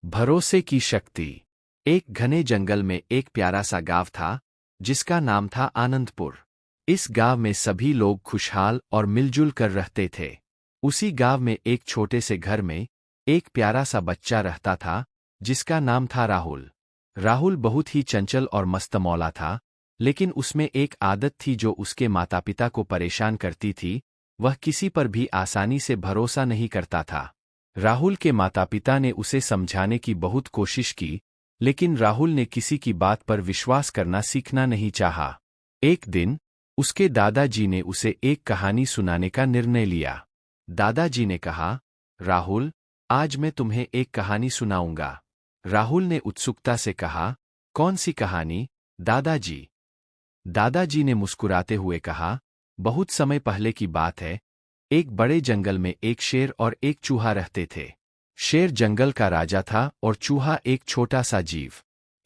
भरोसे की शक्ति। एक घने जंगल में एक प्यारा सा गांव था जिसका नाम था आनंदपुर। इस गांव में सभी लोग खुशहाल और मिलजुल कर रहते थे। उसी गांव में एक छोटे से घर में एक प्यारा सा बच्चा रहता था जिसका नाम था राहुल। राहुल बहुत ही चंचल और मस्तमौला था, लेकिन उसमें एक आदत थी जो उसके माता पिता को परेशान करती थी। वह किसी पर भी आसानी से भरोसा नहीं करता था। राहुल के माता पिता ने उसे समझाने की बहुत कोशिश की, लेकिन राहुल ने किसी की बात पर विश्वास करना सीखना नहीं चाहा। एक दिन उसके दादाजी ने उसे एक कहानी सुनाने का निर्णय लिया। दादाजी ने कहा, राहुल, आज मैं तुम्हें एक कहानी सुनाऊंगा। राहुल ने उत्सुकता से कहा, कौन सी कहानी, दादाजी? दादाजी ने मुस्कुराते हुए कहा, बहुत समय पहले की बात है। एक बड़े जंगल में एक शेर और एक चूहा रहते थे। शेर जंगल का राजा था और चूहा एक छोटा सा जीव।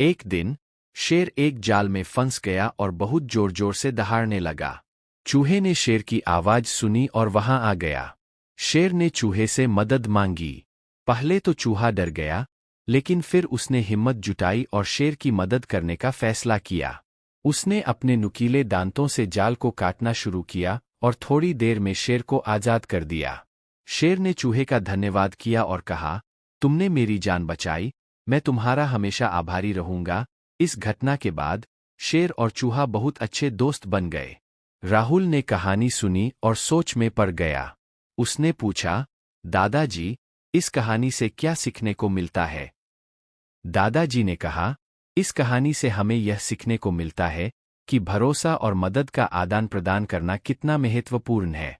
एक दिन शेर एक जाल में फंस गया और बहुत जोर जोर से दहाड़ने लगा। चूहे ने शेर की आवाज सुनी और वहां आ गया। शेर ने चूहे से मदद मांगी। पहले तो चूहा डर गया, लेकिन फिर उसने हिम्मत जुटाई और शेर की मदद करने का फैसला किया। उसने अपने नुकीले दांतों से जाल को काटना शुरू किया और थोड़ी देर में शेर को आजाद कर दिया। शेर ने चूहे का धन्यवाद किया और कहा, तुमने मेरी जान बचाई, मैं तुम्हारा हमेशा आभारी रहूंगा। इस घटना के बाद शेर और चूहा बहुत अच्छे दोस्त बन गए। राहुल ने कहानी सुनी और सोच में पड़ गया। उसने पूछा, दादाजी, इस कहानी से क्या सीखने को मिलता है? दादाजी ने कहा, इस कहानी से हमें यह सीखने को मिलता है कि भरोसा और मदद का आदान प्रदान करना कितना महत्वपूर्ण है।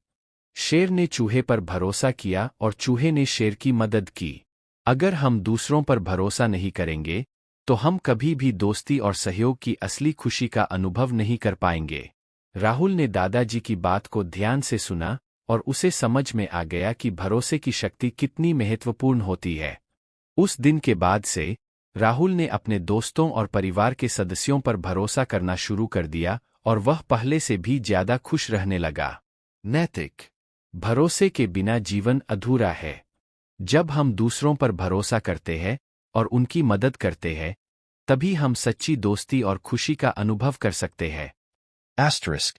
शेर ने चूहे पर भरोसा किया और चूहे ने शेर की मदद की। अगर हम दूसरों पर भरोसा नहीं करेंगे, तो हम कभी भी दोस्ती और सहयोग की असली खुशी का अनुभव नहीं कर पाएंगे। राहुल ने दादाजी की बात को ध्यान से सुना और उसे समझ में आ गया कि भरोसे की शक्ति कितनी महत्वपूर्ण होती है। उस दिन के बाद से राहुल ने अपने दोस्तों और परिवार के सदस्यों पर भरोसा करना शुरू कर दिया और वह पहले से भी ज्यादा खुश रहने लगा। नैतिक भरोसे के बिना जीवन अधूरा है। जब हम दूसरों पर भरोसा करते हैं और उनकी मदद करते हैं, तभी हम सच्ची दोस्ती और खुशी का अनुभव कर सकते हैं। Asterisk